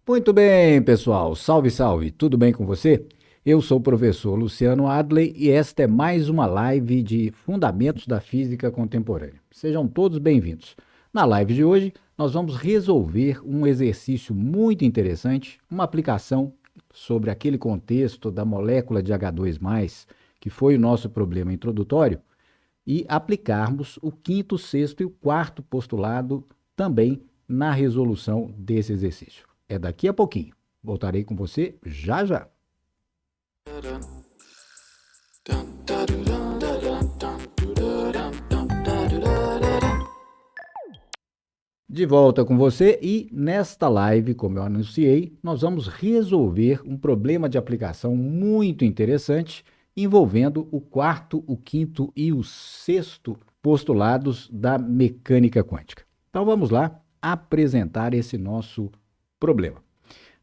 Muito bem, pessoal. Salve, salve. Tudo bem com você? Eu sou o professor Luciano Adley e esta é mais uma live de Fundamentos da Física Contemporânea. Sejam todos bem-vindos. Na live de hoje, nós vamos resolver um exercício muito interessante, uma aplicação sobre aquele contexto da molécula de H2+, que foi o nosso problema introdutório, e aplicarmos o quinto, sexto e o quarto postulado também na resolução desse exercício. É daqui a pouquinho. Voltarei com você já já. De volta com você e nesta live, como eu anunciei, nós vamos resolver um problema de aplicação muito interessante envolvendo o quarto, o quinto e o sexto postulados da mecânica quântica. Então vamos lá apresentar esse nosso problema.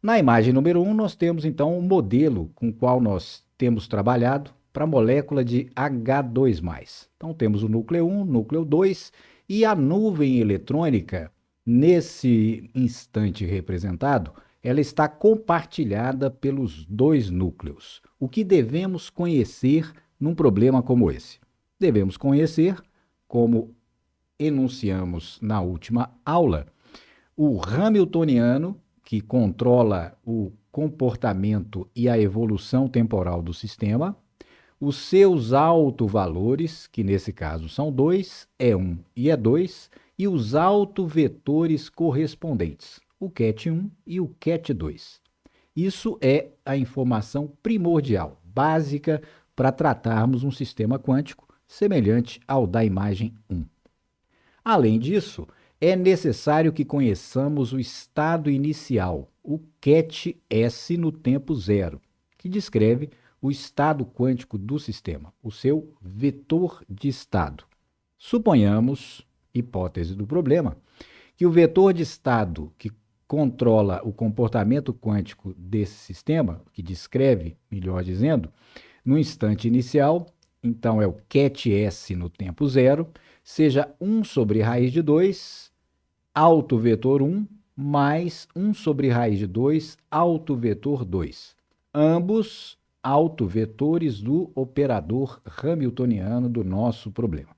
Na imagem número 1, nós temos então um modelo com o qual nós temos trabalhado para a molécula de H2+. Então temos o núcleo 1, núcleo 2 e a nuvem eletrônica, nesse instante representado, ela está compartilhada pelos dois núcleos. O que devemos conhecer num problema como esse? Devemos conhecer, como enunciamos na última aula, o Hamiltoniano, que controla o comportamento e a evolução temporal do sistema, os seus autovalores, que nesse caso são dois, E1 e E2, e os autovetores correspondentes, o ket1 e o ket2. Isso é a informação primordial, básica, para tratarmos um sistema quântico semelhante ao da imagem 1. Além disso, é necessário que conheçamos o estado inicial, o ket-s no tempo zero, que descreve o estado quântico do sistema, o seu vetor de estado. Suponhamos, hipótese do problema, que o vetor de estado que controla o comportamento quântico desse sistema, que descreve, melhor dizendo, no instante inicial, então é o ket-s no tempo zero, seja 1 sobre raiz de 2, autovetor 1, mais 1 sobre raiz de 2, autovetor 2. Ambos autovetores do operador hamiltoniano do nosso problema.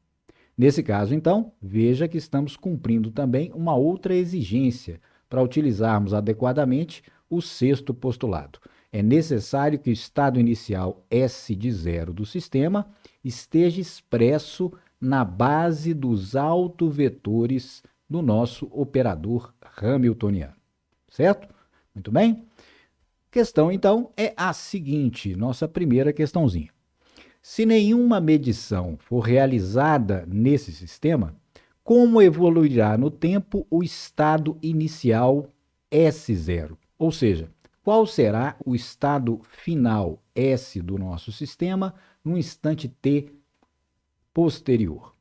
Nesse caso, então, veja que estamos cumprindo também uma outra exigência para utilizarmos adequadamente o sexto postulado. É necessário que o estado inicial S de zero do sistema esteja expresso na base dos autovetores do nosso operador hamiltoniano. Certo? Muito bem? Questão, então, é a seguinte, nossa primeira questãozinha. Se nenhuma medição for realizada nesse sistema, como evoluirá no tempo o estado inicial S0? Ou seja, qual será o estado final S do nosso sistema no instante t posterior?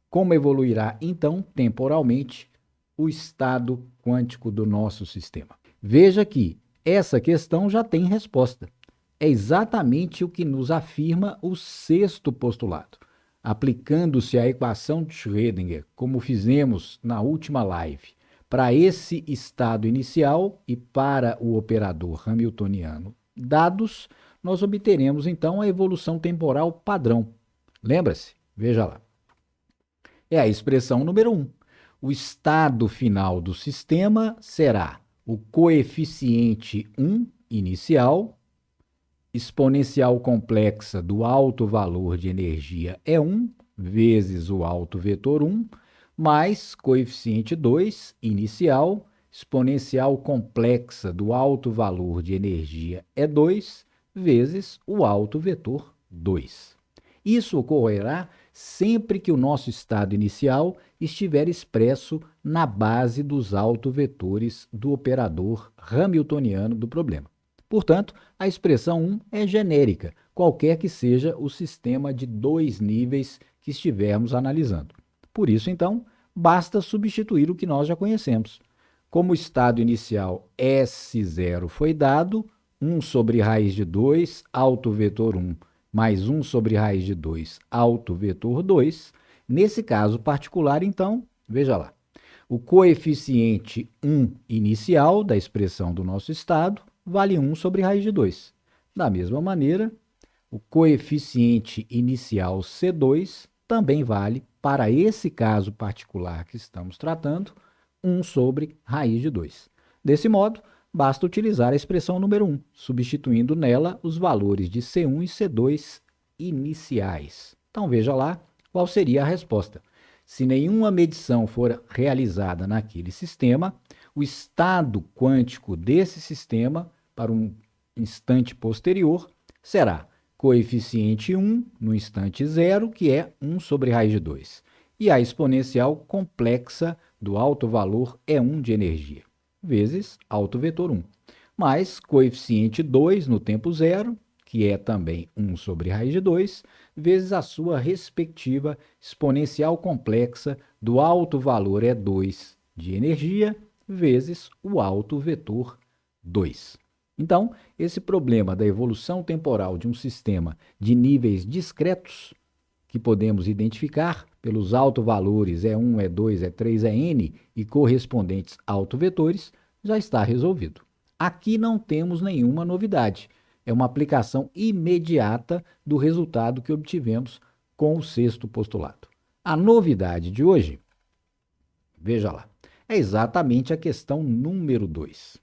Como evoluirá, então, temporalmente, o estado quântico do nosso sistema? Veja que essa questão já tem resposta. É exatamente o que nos afirma o sexto postulado. Aplicando-se a equação de Schrödinger, como fizemos na última live, para esse estado inicial e para o operador hamiltoniano dados, nós obteremos então a evolução temporal padrão. Lembra-se? Veja lá. É a expressão número 1. O estado final do sistema será o coeficiente 1 inicial, exponencial complexa do alto valor de energia é 1, vezes o alto vetor 1, mais coeficiente 2 inicial, exponencial complexa do alto valor de energia é 2, vezes o alto vetor 2. Isso ocorrerá sempre que o nosso estado inicial estiver expresso na base dos autovetores do operador hamiltoniano do problema. Portanto, a expressão 1 é genérica, qualquer que seja o sistema de dois níveis que estivermos analisando. Por isso, então, basta substituir o que nós já conhecemos. Como o estado inicial S0 foi dado, 1 sobre raiz de 2, autovetor 1, mais 1 sobre raiz de 2, autovetor 2. Nesse caso particular, então, veja lá. O coeficiente 1 inicial da expressão do nosso estado vale 1 sobre raiz de 2. Da mesma maneira, o coeficiente inicial C2 também vale, para esse caso particular que estamos tratando, 1 sobre raiz de 2. Desse modo, basta utilizar a expressão número 1, substituindo nela os valores de C1 e C2 iniciais. Então, veja lá qual seria a resposta. Se nenhuma medição for realizada naquele sistema, o estado quântico desse sistema, para um instante posterior, será coeficiente 1 no instante 0, que é 1 sobre raiz de 2. E a exponencial complexa do alto valor E1 de energia, vezes alto vetor 1. Mais coeficiente 2 no tempo 0, que é também 1 sobre raiz de 2, vezes a sua respectiva exponencial complexa do alto valor E2 de energia, vezes o alto vetor 2. Então, esse problema da evolução temporal de um sistema de níveis discretos, que podemos identificar pelos autovalores E1, E2, E3, En e correspondentes autovetores, já está resolvido. Aqui não temos nenhuma novidade. É uma aplicação imediata do resultado que obtivemos com o sexto postulado. A novidade de hoje, veja lá, é exatamente a questão número 2.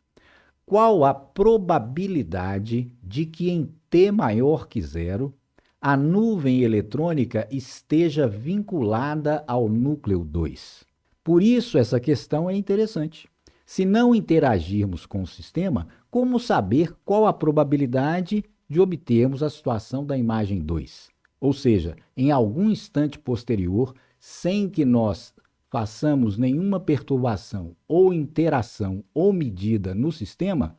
Qual a probabilidade de que em T maior que 0, a nuvem eletrônica esteja vinculada ao núcleo 2? Por isso, essa questão é interessante. Se não interagirmos com o sistema, como saber qual a probabilidade de obtermos a situação da imagem 2? Ou seja, em algum instante posterior, sem que nós façamos nenhuma perturbação ou interação ou medida no sistema,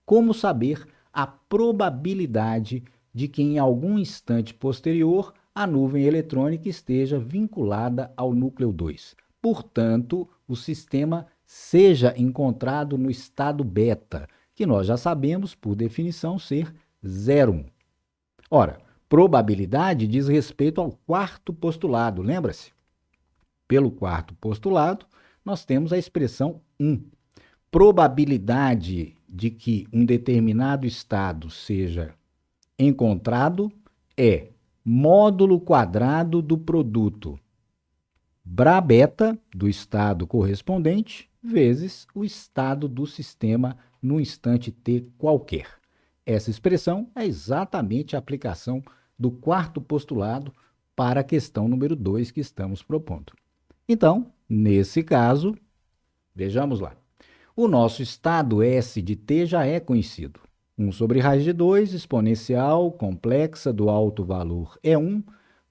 como saber a probabilidade de que em algum instante posterior a nuvem eletrônica esteja vinculada ao núcleo 2. Portanto, o sistema seja encontrado no estado beta, que nós já sabemos, por definição, ser 0,1. Ora, probabilidade diz respeito ao quarto postulado, lembra-se? Pelo quarto postulado, nós temos a expressão 1. Probabilidade de que um determinado estado seja encontrado é módulo quadrado do produto Bra-beta do estado correspondente vezes o estado do sistema no instante t qualquer. Essa expressão é exatamente a aplicação do quarto postulado para a questão número 2 que estamos propondo. Então, nesse caso, vejamos lá. O nosso estado S de t já é conhecido. 1 sobre raiz de 2, exponencial complexa do alto valor é 1,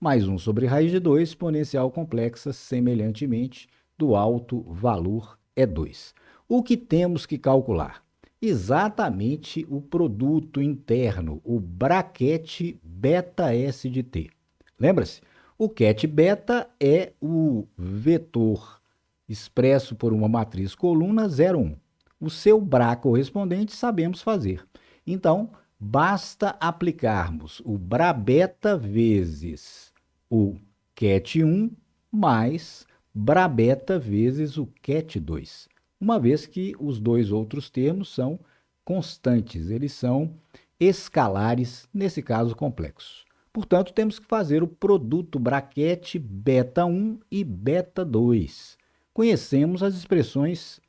mais 1 sobre raiz de 2, exponencial complexa, semelhantemente, do alto valor é 2. O que temos que calcular? Exatamente o produto interno, o braquete beta-S de t. Lembra-se? O ket beta é o vetor expresso por uma matriz coluna 0, 1. O seu bra correspondente sabemos fazer. Então, basta aplicarmos o bra beta vezes o ket 1 mais bra beta vezes o ket 2, uma vez que os dois outros termos são constantes, eles são escalares, nesse caso complexos. Portanto, temos que fazer o produto braquete beta 1 e beta 2. Conhecemos as expressões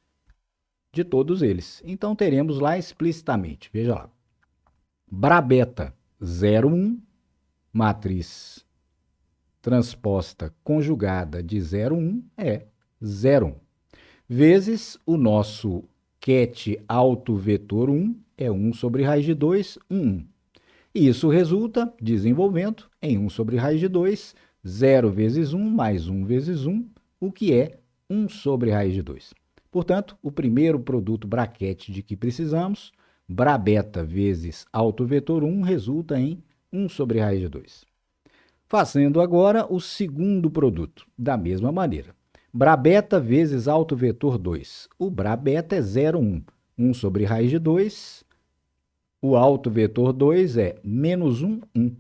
de todos eles. Então, teremos lá explicitamente, veja lá, bra beta 0, 1, matriz transposta conjugada de 0, 1 é 0, 1, vezes o nosso ket alto vetor 1 é 1 sobre raiz de 2, 1, 1. E isso resulta, desenvolvendo, em 1 sobre raiz de 2, 0 vezes 1 mais 1 vezes 1, o que é 1 sobre raiz de 2. Portanto, o primeiro produto braquete de que precisamos, bra beta vezes alto vetor 1, resulta em 1 sobre raiz de 2. Fazendo agora o segundo produto, da mesma maneira. Bra beta vezes alto vetor 2. O bra beta é 0, 1. 1 sobre raiz de 2. O alto vetor 2 é menos 1, 1.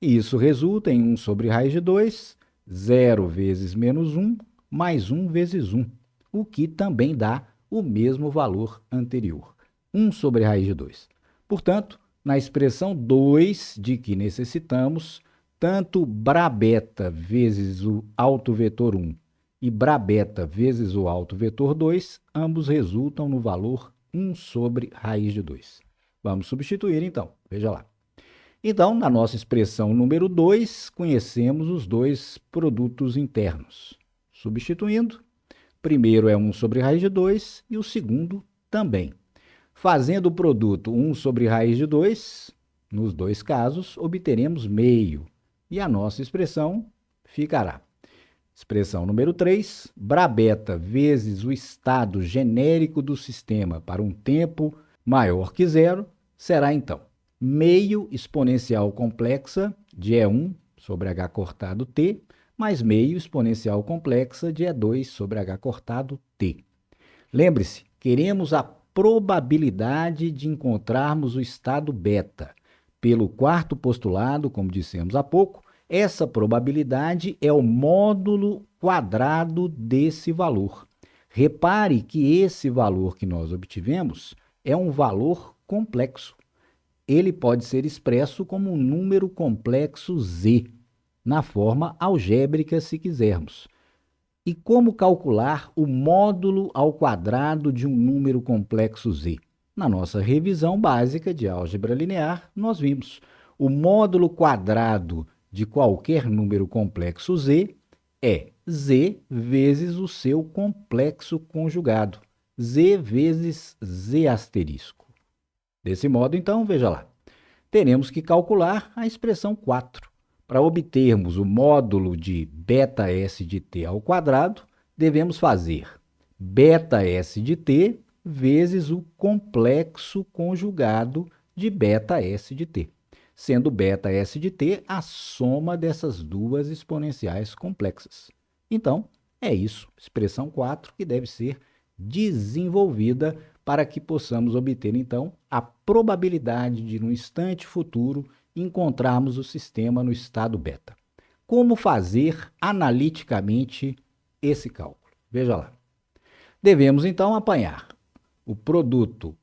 E isso resulta em 1 sobre raiz de 2, 0 vezes menos 1, mais 1 vezes 1, o que também dá o mesmo valor anterior, 1 sobre raiz de 2. Portanto, na expressão 2 de que necessitamos, tanto brabeta vezes o alto vetor 1 e brabeta vezes o alto vetor 2, ambos resultam no valor 1 sobre raiz de 2. Vamos substituir, então. Veja lá. Então, na nossa expressão número 2, conhecemos os dois produtos internos. Substituindo, primeiro é 1 sobre raiz de 2 e o segundo também. Fazendo o produto 1 sobre raiz de 2, nos dois casos, obteremos meio. E a nossa expressão ficará. Expressão número 3, brabeta vezes o estado genérico do sistema para um tempo maior que zero, será então meio exponencial complexa de E1 sobre H cortado T, mais meio exponencial complexa de E2 sobre H cortado T. Lembre-se, queremos a probabilidade de encontrarmos o estado beta. Pelo quarto postulado, como dissemos há pouco, essa probabilidade é o módulo quadrado desse valor. Repare que esse valor que nós obtivemos é um valor complexo. Ele pode ser expresso como um número complexo z, na forma algébrica se quisermos. E como calcular o módulo ao quadrado de um número complexo z? Na nossa revisão básica de álgebra linear, nós vimos o módulo quadrado de qualquer número complexo z é z vezes o seu complexo conjugado, z vezes z asterisco. Desse modo, então, veja lá, teremos que calcular a expressão 4. Para obtermos o módulo de βs de t ao quadrado, devemos fazer βs de t vezes o complexo conjugado de βs de t, sendo βs de t a soma dessas duas exponenciais complexas. Então, é isso, expressão 4, que deve ser desenvolvida para que possamos obter, então, a probabilidade de, no instante futuro, encontrarmos o sistema no estado beta. Como fazer analiticamente esse cálculo? Veja lá. Devemos, então, apanhar o produto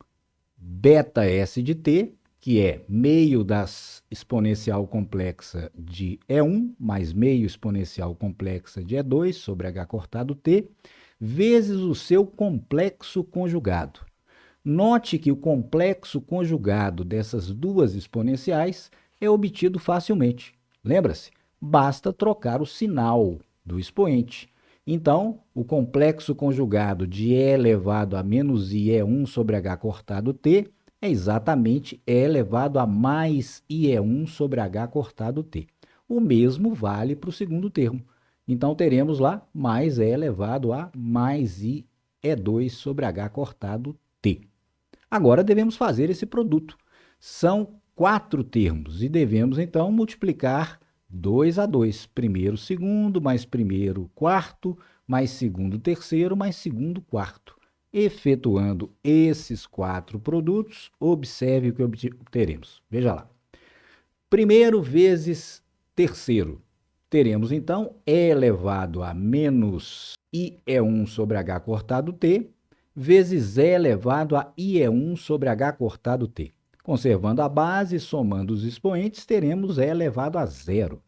βs de t, que é meio da exponencial complexa de E1 mais meio exponencial complexa de E2 sobre h cortado t, vezes o seu complexo conjugado. Note que o complexo conjugado dessas duas exponenciais é obtido facilmente. Lembra-se? Basta trocar o sinal do expoente. Então, o complexo conjugado de E elevado a menos I E1 sobre H cortado T é exatamente E elevado a mais I E1 sobre H cortado T. O mesmo vale para o segundo termo. Então, teremos lá mais E elevado a mais I E2 sobre H cortado T. Agora devemos fazer esse produto. São 4 termos e devemos, então, multiplicar 2 a 2. Primeiro segundo, mais primeiro quarto, mais segundo terceiro, mais segundo quarto. Efetuando esses 4 produtos, observe o que obteremos. Veja lá. Primeiro vezes terceiro. Teremos, então, E elevado a menos I E1 sobre H cortado T, vezes E elevado a IE1 sobre H cortado T. Conservando a base, somando os expoentes, teremos E elevado a zero.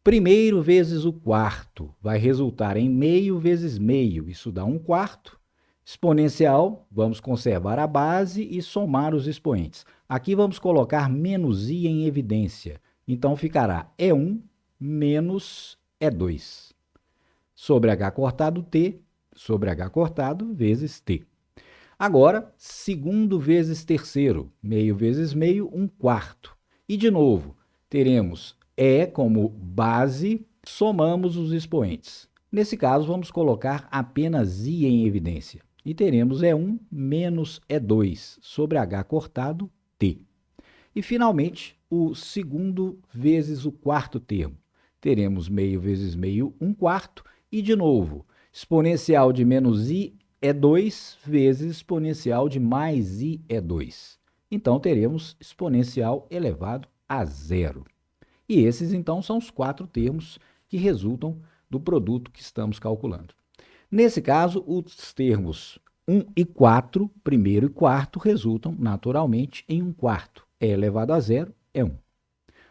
Primeiro vezes o quarto vai resultar em meio vezes meio, isso dá 1 quarto. Exponencial, vamos conservar a base e somar os expoentes. Aqui vamos colocar menos i em evidência, então ficará E1 menos E2 sobre H cortado T, sobre H cortado vezes T. Agora, segundo vezes terceiro, meio vezes meio, 1 quarto. E, de novo, teremos E como base, somamos os expoentes. Nesse caso, vamos colocar apenas I em evidência. E teremos E1 menos E2 sobre H cortado T. E, finalmente, o segundo vezes o quarto termo. Teremos meio vezes meio, 1 quarto. E, de novo, exponencial de menos I é 2 vezes exponencial de mais I é 2. Então, teremos exponencial elevado a zero. E esses, então, são os 4 termos que resultam do produto que estamos calculando. Nesse caso, os termos 1 e 4, primeiro e quarto, resultam naturalmente em 1/4. E elevado a zero é 1.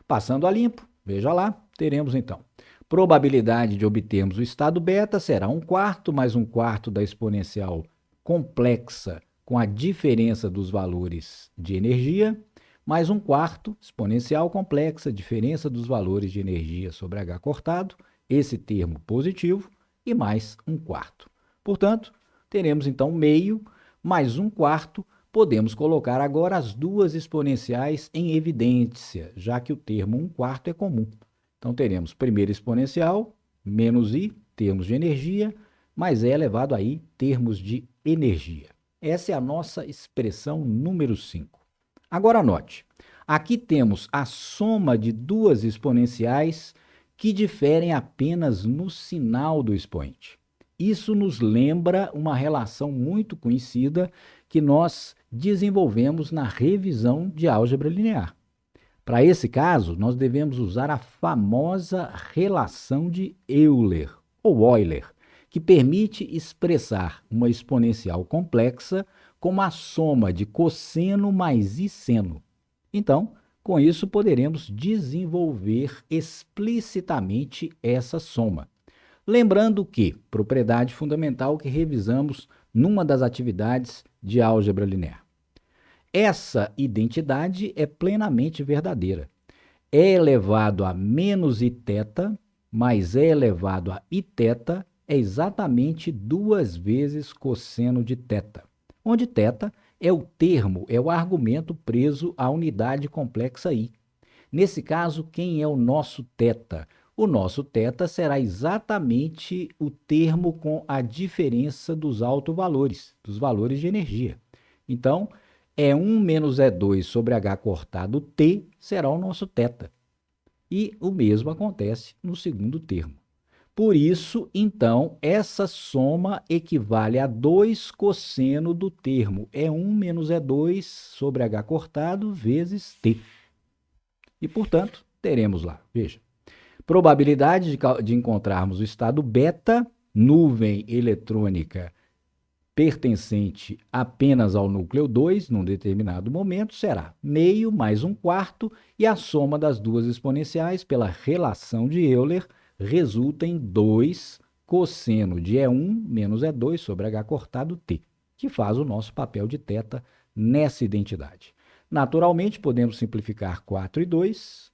Passando a limpo, veja lá, teremos então probabilidade de obtermos o estado beta será 1/4 mais 1/4 da exponencial complexa com a diferença dos valores de energia, mais 1/4 exponencial complexa, diferença dos valores de energia sobre H cortado, esse termo positivo, e mais 1/4. Portanto, teremos então meio mais 1/4. Podemos colocar agora as duas exponenciais em evidência, já que o termo 1/4 é comum. Então, teremos primeira exponencial, menos i, termos de energia, mais e elevado a i, termos de energia. Essa é a nossa expressão número 5. Agora, note, aqui temos a soma de duas exponenciais que diferem apenas no sinal do expoente. Isso nos lembra uma relação muito conhecida que nós desenvolvemos na revisão de álgebra linear. Para esse caso, nós devemos usar a famosa relação de Euler, ou Euler, que permite expressar uma exponencial complexa como a soma de cosseno mais i seno. Então, com isso, poderemos desenvolver explicitamente essa soma. Lembrando que, propriedade fundamental que revisamos numa das atividades de álgebra linear. Essa identidade é plenamente verdadeira. E elevado a menos iθ mais E elevado a iθ é exatamente 2 vezes cosseno de θ, onde θ é o termo, é o argumento preso à unidade complexa i. Nesse caso, quem é o nosso θ? O nosso θ será exatamente o termo com a diferença dos autovalores, dos valores de energia. Então, E1 menos E2 sobre H cortado T será o nosso θ. E o mesmo acontece no segundo termo. Por isso, então, essa soma equivale a 2 cosseno do termo E1 menos E2 sobre H cortado vezes T. E, portanto, teremos lá, veja, probabilidade de encontrarmos o estado beta, nuvem eletrônica pertencente apenas ao núcleo 2, num determinado momento, será meio mais 1/4, e a soma das duas exponenciais, pela relação de Euler, resulta em 2 cosseno de E1 menos E2 sobre H cortado T, que faz o nosso papel de θ nessa identidade. Naturalmente, podemos simplificar 4 e 2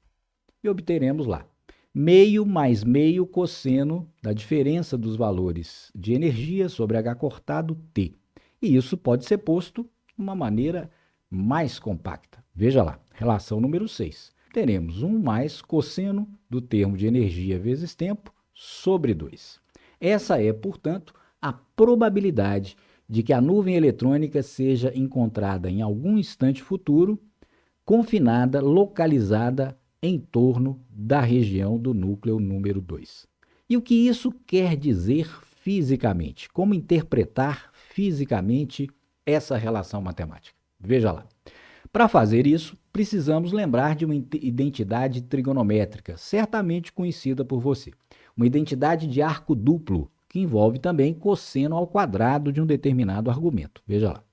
e obteremos lá meio mais meio cosseno da diferença dos valores de energia sobre H cortado T. E isso pode ser posto de uma maneira mais compacta. Veja lá, relação número 6. Teremos 1 mais cosseno do termo de energia vezes tempo sobre 2. Essa é, portanto, a probabilidade de que a nuvem eletrônica seja encontrada em algum instante futuro, confinada, localizada em torno da região do núcleo número 2. E o que isso quer dizer fisicamente? Como interpretar fisicamente essa relação matemática? Veja lá. Para fazer isso, precisamos lembrar de uma identidade trigonométrica, certamente conhecida por você. Uma identidade de arco duplo, que envolve também cosseno ao quadrado de um determinado argumento. Veja lá.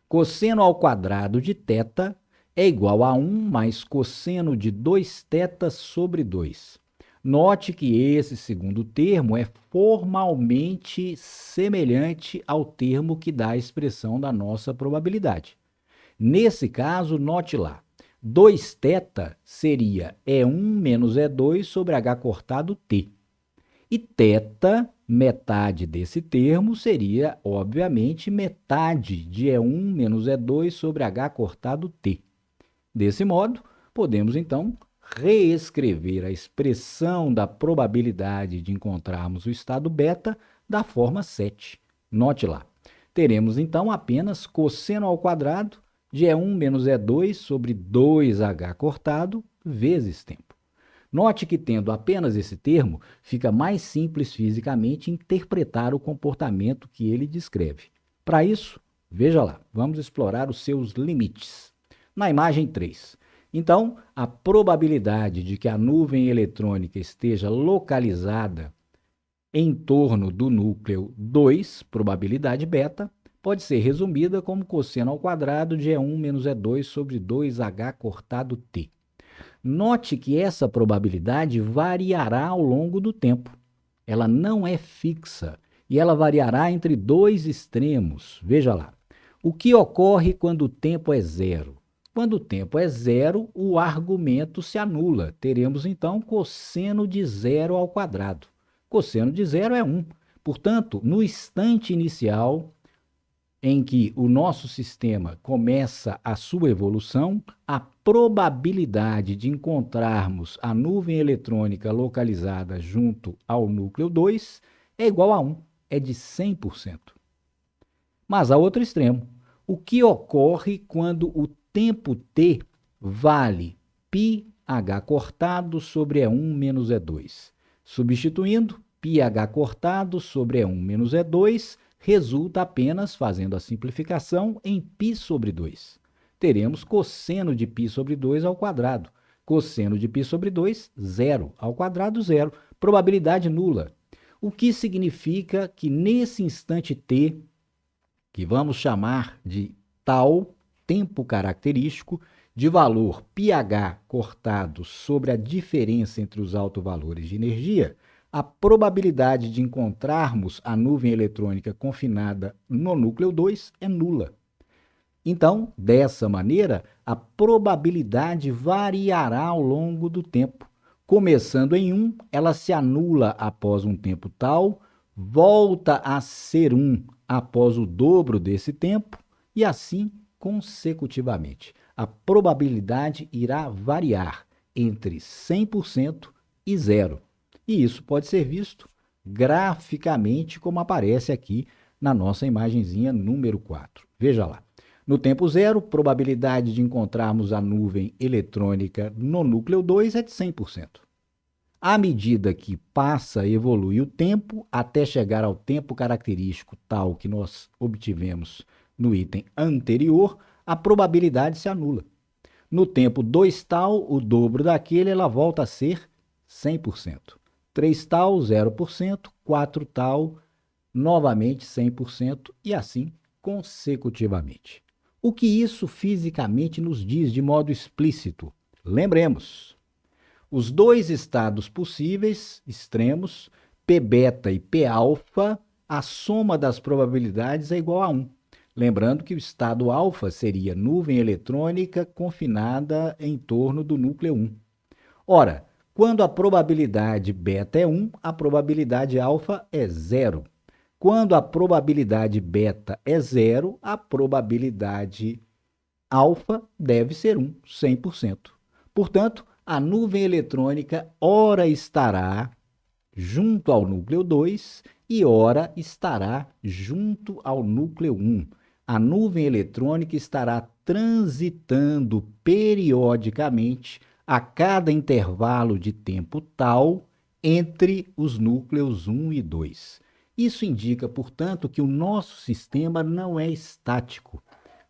Cosseno ao quadrado de θ é igual a 1 mais cosseno de 2θ sobre 2. Note que esse segundo termo é formalmente semelhante ao termo que dá a expressão da nossa probabilidade. Nesse caso, note lá, 2θ seria E1 menos E2 sobre H cortado T. E θ, metade desse termo, seria, obviamente, metade de E1 menos E2 sobre H cortado T. Desse modo, podemos, então, reescrever a expressão da probabilidade de encontrarmos o estado beta da forma 7. Note lá, teremos, então, apenas cosseno ao quadrado de E1 menos E2 sobre 2H cortado vezes tempo. Note que, tendo apenas esse termo, fica mais simples fisicamente interpretar o comportamento que ele descreve. Para isso, veja lá, vamos explorar os seus limites. Na imagem 3. Então, a probabilidade de que a nuvem eletrônica esteja localizada em torno do núcleo 2, probabilidade beta, pode ser resumida como cosseno ao quadrado de E1 menos E2 sobre 2H cortado T. Note que essa probabilidade variará ao longo do tempo. Ela não é fixa e ela variará entre dois extremos. Veja lá. O que ocorre quando o tempo é zero? Quando o tempo é zero, o argumento se anula. Teremos, então, cosseno de zero ao quadrado. Cosseno de zero é 1. Portanto, no instante inicial em que o nosso sistema começa a sua evolução, a probabilidade de encontrarmos a nuvem eletrônica localizada junto ao núcleo 2 é igual a 1, é de 100%. Mas há outro extremo. O que ocorre quando o tempo t vale πh cortado sobre E1 menos E2? Substituindo, πh cortado sobre E1 menos E2 resulta apenas, fazendo a simplificação, em π sobre 2. Teremos cosseno de π sobre 2 ao quadrado. Cosseno de π sobre 2, zero. Ao quadrado, zero. Probabilidade nula. O que significa que nesse instante t, que vamos chamar de tal tempo característico, de valor πh cortado sobre a diferença entre os autovalores de energia, a probabilidade de encontrarmos a nuvem eletrônica confinada no núcleo 2 é nula. Então, dessa maneira, a probabilidade variará ao longo do tempo. Começando em 1, ela se anula após um tempo tal, volta a ser 1 após o dobro desse tempo e assim consecutivamente. A probabilidade irá variar entre 100% e zero. E isso pode ser visto graficamente como aparece aqui na nossa imagenzinha número 4. Veja lá. No tempo zero, probabilidade de encontrarmos a nuvem eletrônica no núcleo 2 é de 100%. À medida que passa a evoluir o tempo, até chegar ao tempo característico tal que nós obtivemos no item anterior, a probabilidade se anula. No tempo 2 tal, o dobro daquele, ela volta a ser 100%. 3 tal, 0%, 4 tal, novamente 100% e assim consecutivamente. O que isso fisicamente nos diz de modo explícito? Lembremos, os dois estados possíveis, extremos, Pβ e Pα, a soma das probabilidades é igual a 1. Lembrando que o estado alfa seria nuvem eletrônica confinada em torno do núcleo 1. Ora, quando a probabilidade beta é 1, a probabilidade alfa é 0. Quando a probabilidade beta é 0, a probabilidade alfa deve ser 1, 100%. Portanto, a nuvem eletrônica ora estará junto ao núcleo 2 e ora estará junto ao núcleo 1. A nuvem eletrônica estará transitando periodicamente a cada intervalo de tempo tal entre os núcleos 1 e 2. Isso indica, portanto, que o nosso sistema não é estático.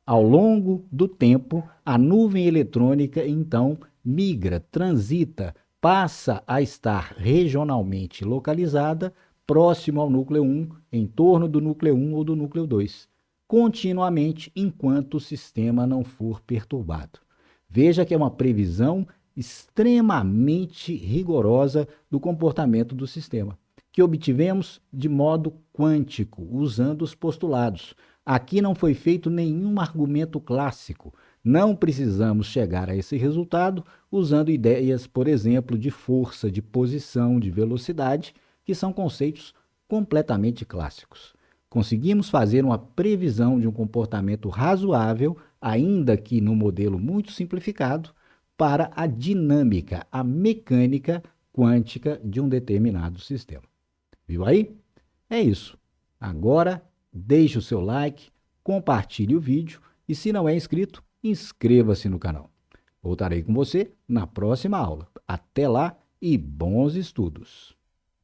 Ao longo do tempo, a nuvem eletrônica, então, migra, transita, passa a estar regionalmente localizada próximo ao núcleo 1, em torno do núcleo 1 ou do núcleo 2, continuamente enquanto o sistema não for perturbado. Veja que é uma previsão extremamente rigorosa do comportamento do sistema, que obtivemos de modo quântico, usando os postulados. Aqui não foi feito nenhum argumento clássico. Não precisamos chegar a esse resultado usando ideias, por exemplo, de força, de posição, de velocidade, que são conceitos completamente clássicos. Conseguimos fazer uma previsão de um comportamento razoável, ainda que no modelo muito simplificado, para a dinâmica, a mecânica quântica de um determinado sistema. Viu aí? É isso. Agora, deixe o seu like, compartilhe o vídeo e, se não é inscrito, inscreva-se no canal. Voltarei com você na próxima aula. Até lá e bons estudos!